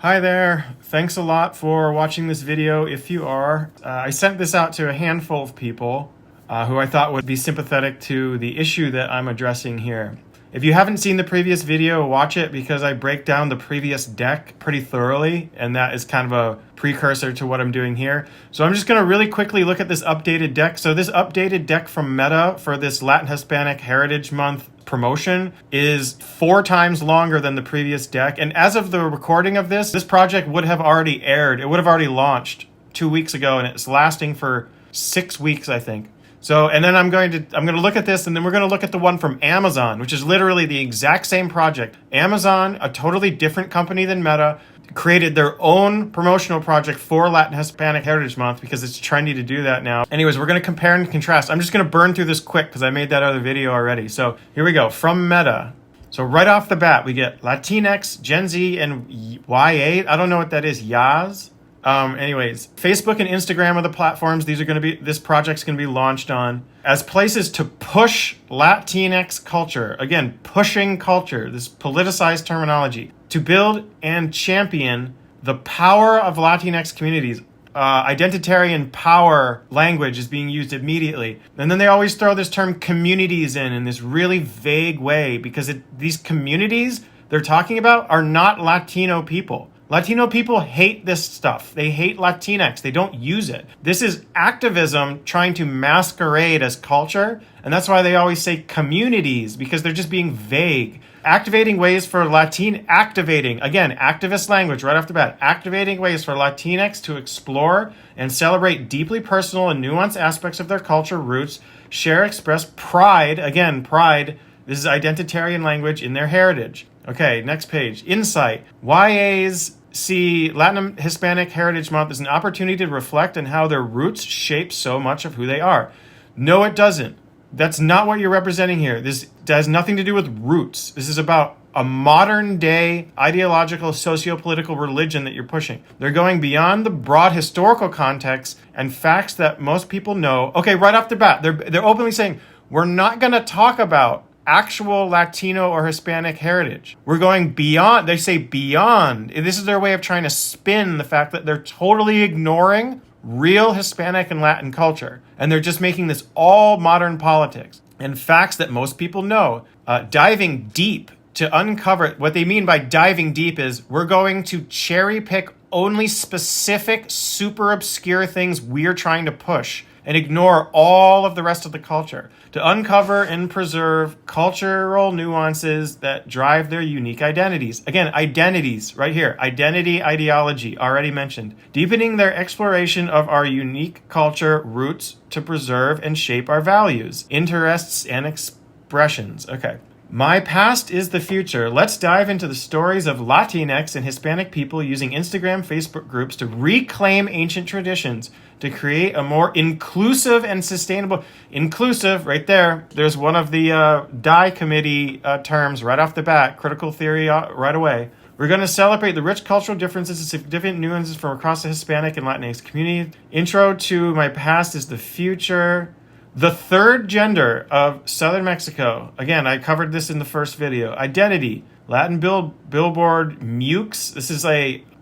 Hi there. Thanks a lot for watching this video. If you are, I sent this out to a handful of people who I thought would be sympathetic to the issue that I'm addressing here. If you haven't seen the previous video, watch it because I break down the previous deck pretty thoroughly, and that is kind of a precursor to what I'm doing here. So I'm just going to really quickly look at this updated deck. So this updated deck from Meta for this Latin Hispanic Heritage Month promotion is 4 times longer than the previous deck. And as of the recording of this project would have already aired. It would have already launched 2 weeks ago, and it's lasting for 6 weeks, I think. So, and then I'm going to look at this, and then we're going to look at the one from Amazon, which is literally the exact same project. Amazon, a totally different company than Meta, created their own promotional project for Latin Hispanic Heritage Month because it's trendy to do that now. Anyways, we're going to compare and contrast. I'm just going to burn through this quick because I made that other video already. So here we go. From Meta. So right off the bat, we get Latinx, Gen Z, and Y8. I don't know what that is. Yaz. Anyways, Facebook and Instagram are the platforms this project's going to be launched on as places to push Latinx culture. Again, pushing culture, this politicized terminology, to build and champion the power of Latinx communities. Identitarian power language is being used immediately. And then they always throw this term communities in this really vague way because these communities they're talking about are not Latino people. Latino people hate this stuff. They hate Latinx. They don't use it. This is activism trying to masquerade as culture. And that's why they always say communities, because they're just being vague. Activating ways for activating, again, activist language right off the bat. Activating ways for Latinx to explore and celebrate deeply personal and nuanced aspects of their culture, roots, share, express pride. Again, pride. This is identitarian language in their heritage. Okay, next page. Insight. YAs see Latin Hispanic Heritage Month as an opportunity to reflect on how their roots shape so much of who they are. No, it doesn't. That's not what you're representing here. This has nothing to do with roots. This is about a modern day ideological socio-political religion that you're pushing. They're going beyond the broad historical context and facts that most people know. Okay, right off the bat, they're openly saying, we're not going to talk about actual Latino or Hispanic heritage. We're going beyond. They say beyond. This is their way of trying to spin the fact that they're totally ignoring real Hispanic and Latin culture. And they're just making this all modern politics and facts that most people know. Diving deep to uncover what they mean by diving deep is we're going to cherry pick only specific, super obscure things we're trying to push and ignore all of the rest of the culture to uncover and preserve cultural nuances that drive their unique identities. Again, identities right here. Identity, ideology, already mentioned. Deepening their exploration of our unique culture roots to preserve and shape our values, interests, and expressions. Okay. My past is the future. Let's dive into the stories of Latinx and Hispanic people using Instagram, Facebook groups to reclaim ancient traditions, to create a more inclusive and sustainable... Inclusive, right there. There's one of the DIE committee terms right off the bat. Critical theory right away. We're going to celebrate the rich cultural differences and significant nuances from across the Hispanic and Latinx community. Intro to my past is the future. The third gender of Southern Mexico. Again, I covered this in the first video. Identity. Latin billboard Mukes. This is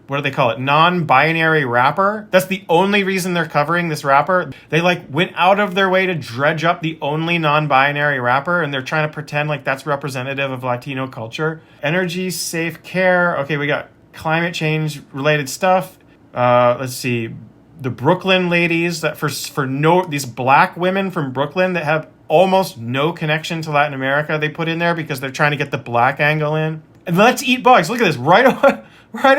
what do they call it? Non-binary rapper. That's the only reason they're covering this rapper. They went out of their way to dredge up the only non-binary rapper, and they're trying to pretend like that's representative of Latino culture. Energy, safe care. Okay, we got climate change related stuff. Let's see. The Brooklyn ladies that these black women from Brooklyn that have almost no connection to Latin America, they put in there because they're trying to get the black angle in. And let's eat bugs. Look at this right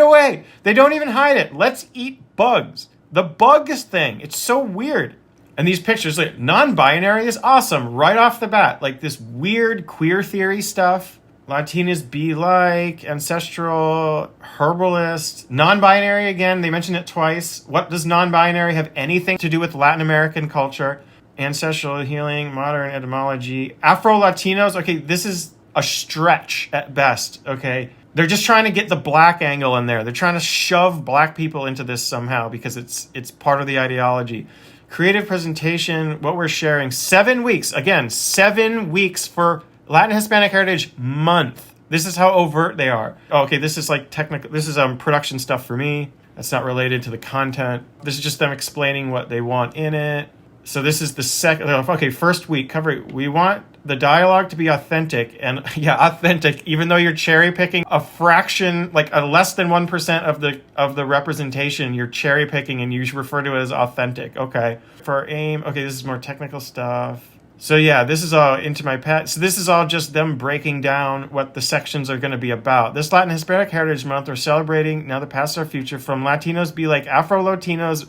away. They don't even hide it. Let's eat bugs. The bugs thing. It's so weird. And these pictures, non-binary is awesome right off the bat. This weird queer theory stuff. Latinas be like, ancestral, herbalist, non-binary again, they mentioned it twice. What does non-binary have anything to do with Latin American culture? Ancestral healing, modern etymology, Afro-Latinos. Okay, this is a stretch at best, okay? They're just trying to get the black angle in there. They're trying to shove black people into this somehow because it's part of the ideology. Creative presentation, what we're sharing, 7 weeks. Again, 7 weeks for Latin Hispanic Heritage Month. This is how overt they are. Oh, okay, this is like technical. This is production stuff for me. That's not related to the content. This is just them explaining what they want in it. So this is the second. Okay, first week cover. We want the dialogue to be authentic, and yeah, authentic. Even though you're cherry picking a fraction, like a less than 1% of the representation, you're cherry picking, and you should refer to it as authentic. Okay, for aim. Okay, this is more technical stuff. So yeah, this is all into my pet. So this is all just them breaking down what the sections are going to be about. This Latin Hispanic Heritage Month, we're celebrating now the past, our future. From Latinos be like Afro-Latinos,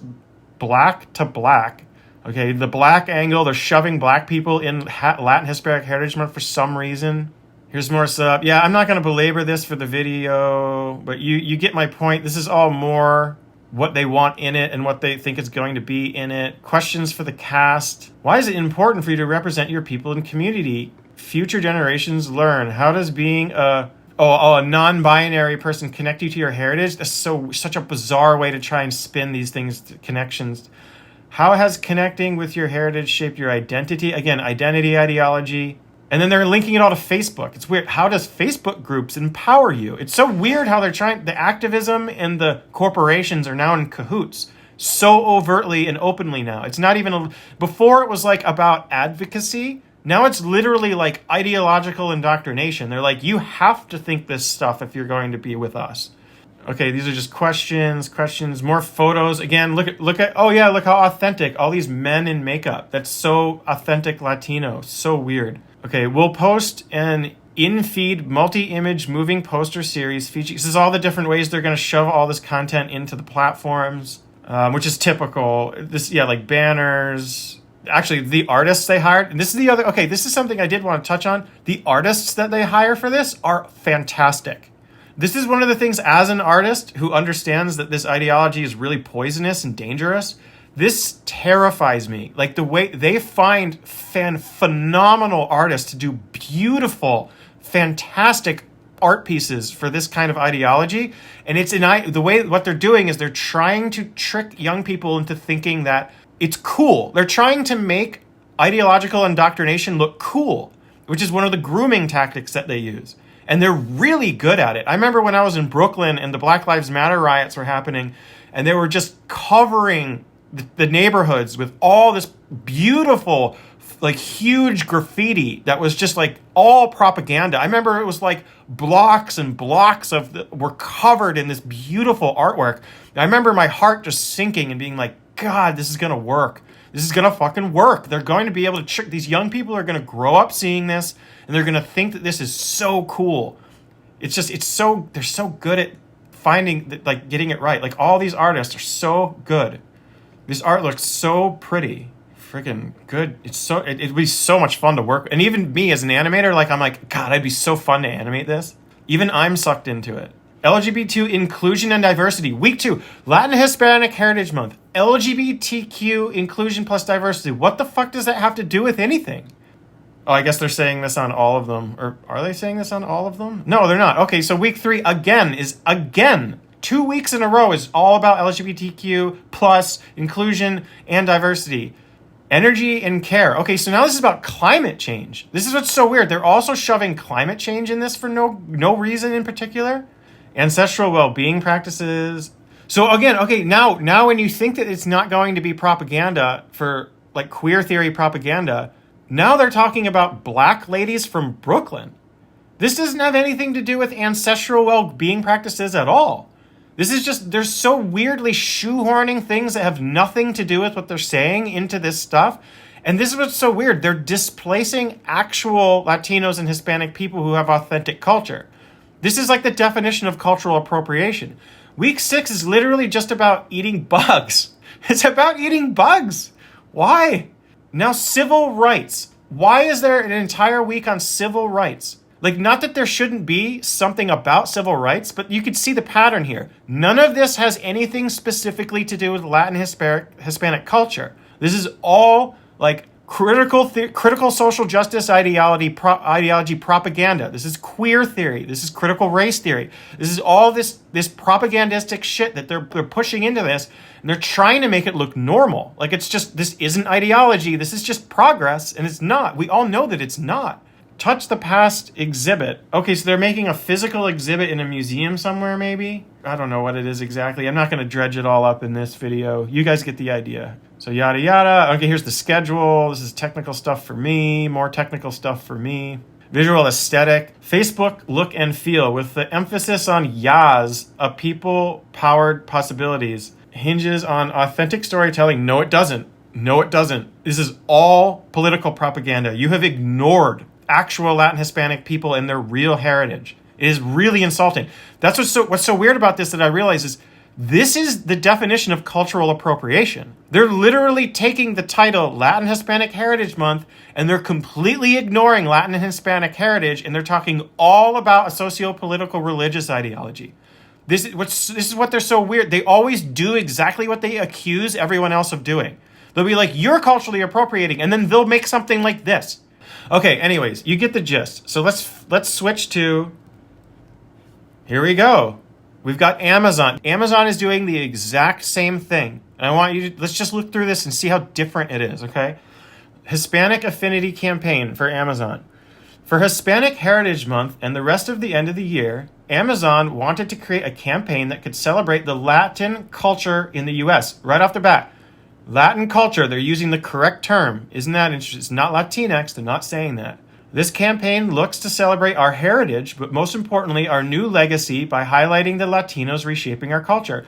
black to black. Okay, the black angle, they're shoving black people in Latin Hispanic Heritage Month for some reason. Here's more stuff. Yeah, I'm not going to belabor this for the video, but you get my point. This is all more what they want in it and what they think is going to be in it. Questions for the cast. Why is it important for you to represent your people and community? Future generations learn. How does being a non-binary person connect you to your heritage? That's such a bizarre way to try and spin these things, connections. How has connecting with your heritage shaped your identity? Again, identity, ideology. And then they're linking it all to Facebook. It's weird. How does Facebook groups empower you? It's so weird how they're trying. The activism and the corporations are now in cahoots so overtly and openly now. It's not even before it was like about advocacy. Now it's literally like ideological indoctrination. They're like, you have to think this stuff if you're going to be with us. Okay, these are just questions, more photos. Again, look at, oh yeah, look how authentic. All these men in makeup. That's so authentic Latino. So weird. Okay, we'll post an in-feed multi-image moving poster series featuring. This is all the different ways they're going to shove all this content into the platforms, which is typical. Like banners. Actually, the artists they hired, and this is something I did want to touch on. The artists that they hire for this are fantastic. This is one of the things, as an artist who understands that this ideology is really poisonous and dangerous, this terrifies me. Like the way they find phenomenal artists to do beautiful, fantastic art pieces for this kind of ideology. And what they're doing is they're trying to trick young people into thinking that it's cool. They're trying to make ideological indoctrination look cool, which is one of the grooming tactics that they use. And they're really good at it. I remember when I was in Brooklyn and the Black Lives Matter riots were happening, and they were just covering the neighborhoods with all this beautiful, like huge graffiti that was just like all propaganda. I remember it was like blocks and blocks were covered in this beautiful artwork. I remember my heart just sinking and being like, God, this is going to work. This is going to fucking work. They're going to be able to trick. These young people are going to grow up seeing this, and they're going to think that this is so cool. They're so good at finding, like, getting it right. Like, all these artists are so good. This art looks so pretty. Freaking good. It'd be so much fun to work. And even me as an animator, like, I'm like, God, it'd be so fun to animate this. Even I'm sucked into it. LGBTQ inclusion and diversity. Week 2, Latin Hispanic Heritage Month. LGBTQ inclusion plus diversity. What the fuck does that have to do with anything? Oh, I guess they're saying this on all of them. Or are they saying this on all of them? No, they're not. Okay, so week 3 again. 2 weeks in a row is all about LGBTQ plus inclusion and diversity. Energy and care. Okay, so now this is about climate change. This is what's so weird. They're also shoving climate change in this for no reason in particular. Ancestral well-being practices. So again, okay, now when you think that it's not going to be propaganda for like queer theory propaganda, now they're talking about black ladies from Brooklyn. This doesn't have anything to do with ancestral well-being practices at all. This is just, they're so weirdly shoehorning things that have nothing to do with what they're saying into this stuff. And this is what's so weird. They're displacing actual Latinos and Hispanic people who have authentic culture. This is like the definition of cultural appropriation. Week 6 is literally just about eating bugs. It's about eating bugs. Why? Now, civil rights. Why is there an entire week on civil rights? Like, not that there shouldn't be something about civil rights, but you could see the pattern here. None of this has anything specifically to do with Latin Hispanic culture. This is all like critical social justice ideology propaganda. This is queer theory. This is critical race theory. This is all this propagandistic shit that they're pushing into this, and they're trying to make it look normal. Like, it's just, this isn't ideology. This is just progress, and it's not. We all know that it's not. Touch the Past exhibit. Okay, so they're making a physical exhibit in a museum somewhere, maybe? I don't know what it is exactly. I'm not going to dredge it all up in this video. You guys get the idea. So yada yada. Okay, here's the schedule. This is technical stuff for me. More technical stuff for me. Visual aesthetic. Facebook look and feel with the emphasis on YAS, a people-powered possibilities. Hinges on authentic storytelling. No, it doesn't. No, it doesn't. This is all political propaganda. You have ignored actual Latin Hispanic people and their real heritage. It is really insulting. That's what's so weird about this that I realize is this is the definition of cultural appropriation. They're literally taking the title Latin Hispanic Heritage Month and they're completely ignoring Latin and Hispanic heritage and they're talking all about a socio-political religious ideology. This is what they're so weird. They always do exactly what they accuse everyone else of doing. They'll be like, you're culturally appropriating, and then they'll make something like this. Okay, anyways, you get the gist. So let's switch to, here we go. We've got Amazon. Amazon is doing the exact same thing. And I want you to, let's just look through this and see how different it is, okay? Hispanic Affinity Campaign for Amazon. For Hispanic Heritage Month and the rest of the end of the year, Amazon wanted to create a campaign that could celebrate the Latin culture in the US. Right off the bat. Latin culture, they're using the correct term. Isn't that interesting? It's not Latinx, they're not saying that. This campaign looks to celebrate our heritage, but most importantly, our new legacy by highlighting the Latinos reshaping our culture.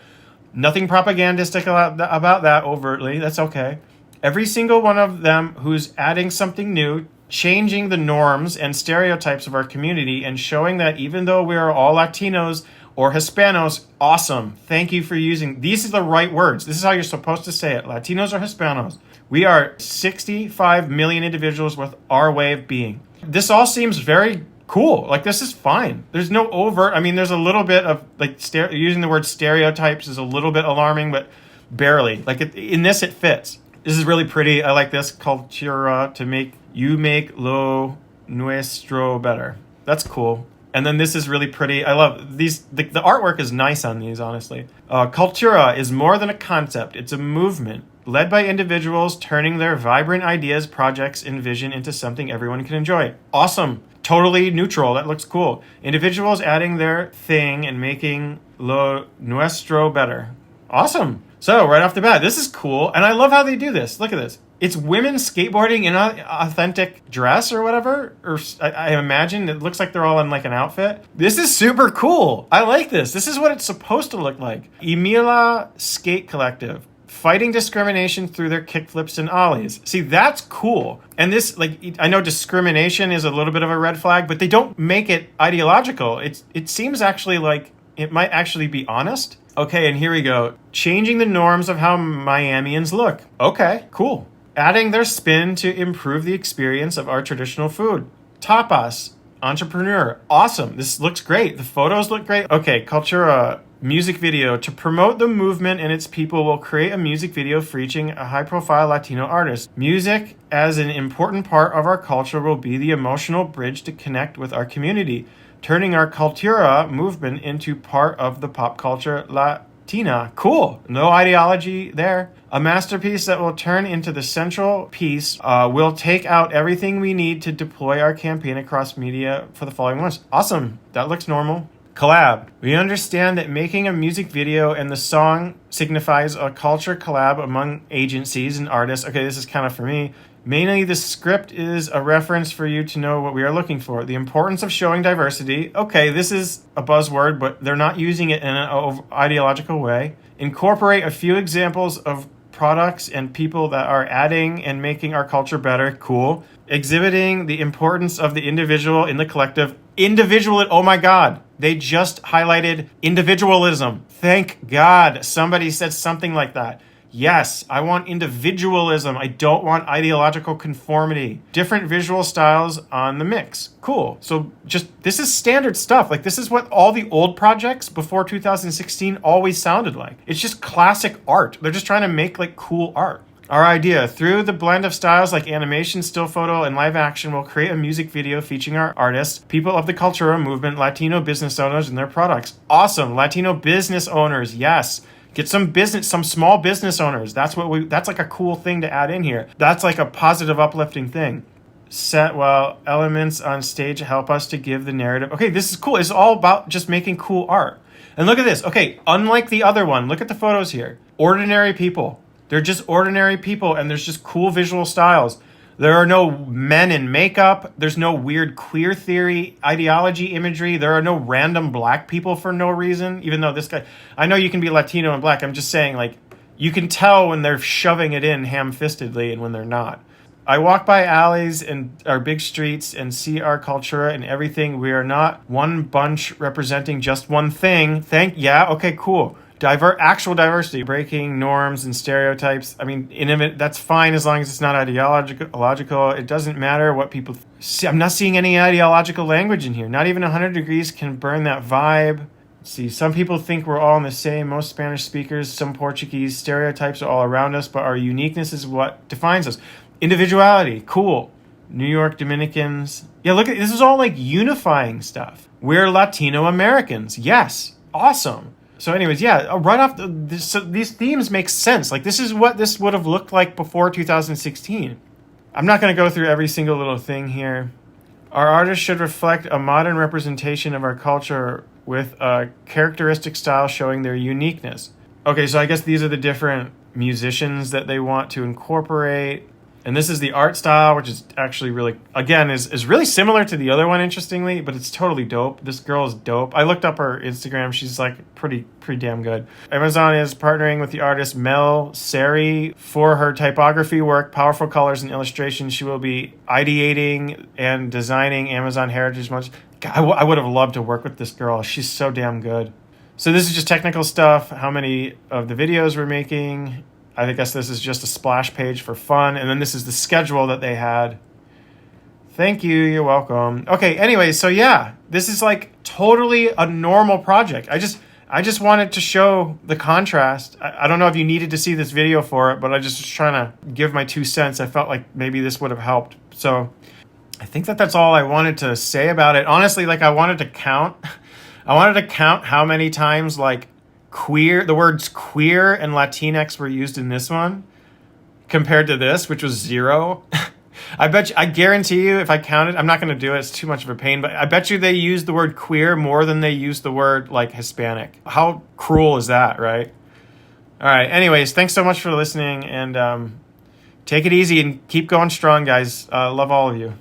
Nothing propagandistic about that overtly, that's okay. Every single one of them who's adding something new, changing the norms and stereotypes of our community and showing that even though we are all Latinos or Hispanos, awesome. Thank you for using, these are the right words. This is how you're supposed to say it. Latinos or Hispanos. We are 65 million individuals with our way of being. This all seems very cool. Like, this is fine. There's no overt, I mean, there's a little bit of, like, using the word stereotypes is a little bit alarming, but barely. Like, in this, it fits. This is really pretty. I like this. Cultura, to make lo nuestro better. That's cool. And then this is really pretty. I love these. The artwork is nice on these, honestly. Cultura is more than a concept. It's a movement led by individuals turning their vibrant ideas, projects, and vision into something everyone can enjoy. Awesome. Totally neutral. That looks cool. Individuals adding their thing and making lo nuestro better. Awesome. So right off the bat, this is cool. And I love how they do this. Look at this. It's women skateboarding in an authentic dress or whatever. Or I imagine it looks like they're all in like an outfit. This is super cool. I like this. This is what it's supposed to look like. Emila Skate Collective. Fighting discrimination through their kickflips and ollies. See, that's cool. And this, like, I know discrimination is a little bit of a red flag, but they don't make it ideological. It seems actually like it might actually be honest. Okay, and here we go. Changing the norms of how Miamians look. Okay, cool. Adding their spin to improve the experience of our traditional food. Tapas. Entrepreneur. Awesome. This looks great. The photos look great. Okay, Cultura. Music video. To promote the movement and its people, will create a music video featuring a high-profile Latino artist. Music, as an important part of our culture, will be the emotional bridge to connect with our community, turning our Cultura movement into part of the pop culture Latina. Cool. No ideology there. A masterpiece that will turn into the central piece. Will take out everything we need to deploy our campaign across media for the following months. Awesome. That looks normal. Collab. We understand that making a music video and the song signifies a culture collab among agencies and artists. Okay, this is kind of for me. Mainly, the script is a reference for you to know what we are looking for. The importance of showing diversity. Okay, this is a buzzword, but they're not using it in an ideological way. Incorporate a few examples of products and people that are adding and making our culture better. Cool. Exhibiting the importance of the individual in the collective. Oh my God. They just highlighted individualism. Thank God somebody said something like that. Yes, I want individualism. I don't want ideological conformity. Different visual styles on the mix. Cool. So just, this is standard stuff. Like, this is what all the old projects before 2016 always sounded like. It's just classic art. They're just trying to make like cool art. Our idea, through the blend of styles like animation, still photo, and live action, will create a music video featuring our artists, people of the Cultura movement, Latino business owners, and their products. Awesome. Latino business owners. Yes. Get some small business owners. That's like a cool thing to add in here. That's like a positive, uplifting thing. set while elements on stage help us to give the narrative. Okay, this is cool. It's all about just making cool art. And look at this. Okay, unlike the other one, look at the photos here. Ordinary people. They're just ordinary people, and there's just cool visual styles. There are no men in makeup. There's no weird queer theory, ideology imagery. There are no random black people for no reason, even though this guy... I know you can be Latino and black. I'm just saying, like, you can tell when they're shoving it in ham-fistedly and when they're not. I walk by alleys and our big streets and see our culture and everything. We are not one bunch representing just one thing. Yeah, okay, cool. Actual diversity, breaking norms and stereotypes. I mean, that's fine as long as it's not ideological. It doesn't matter what people see. I'm not seeing any ideological language in here. Not even 100 degrees can burn that vibe. Let's see, some people think we're all in the same. Most Spanish speakers, some Portuguese. Stereotypes are all around us, but our uniqueness is what defines us. Individuality, cool. New York Dominicans. Yeah, look at this is all like unifying stuff. We're Latino Americans. Yes, awesome. So anyways, yeah, right off these themes make sense. Like this is what this would have looked like before 2016. I'm not going to go through every single little thing here. Our artists should reflect a modern representation of our culture with a characteristic style showing their uniqueness. Okay, so I guess these are the different musicians that they want to incorporate. And this is the art style, which is actually really, again, is really similar to the other one, interestingly, but it's totally dope. This girl is dope. I looked up her Instagram. She's like pretty damn good. Amazon is partnering with the artist Mel Seri for her typography work, powerful colors and illustrations. She will be ideating and designing Amazon Heritage Month. I would have loved to work with this girl. She's so damn good. So this is just technical stuff. How many of the videos we're making. I guess this is just a splash page for fun. And then this is the schedule that they had. Thank you. You're welcome. Okay, anyway, so yeah, this is like totally a normal project. I just wanted to show the contrast. I don't know if you needed to see this video for it, but I just was trying to give my 2 cents. I felt like maybe this would have helped. So I think that's all I wanted to say about it. Honestly, like I wanted to count how many times like the words queer and Latinx were used in this one compared to this, which was 0. I guarantee you if I counted, I'm not going to do it. It's too much of a pain, but I bet you they used the word queer more than they used the word like Hispanic. How cruel is that, right? All right. Anyways, thanks so much for listening and take it easy and keep going strong, guys. Love all of you.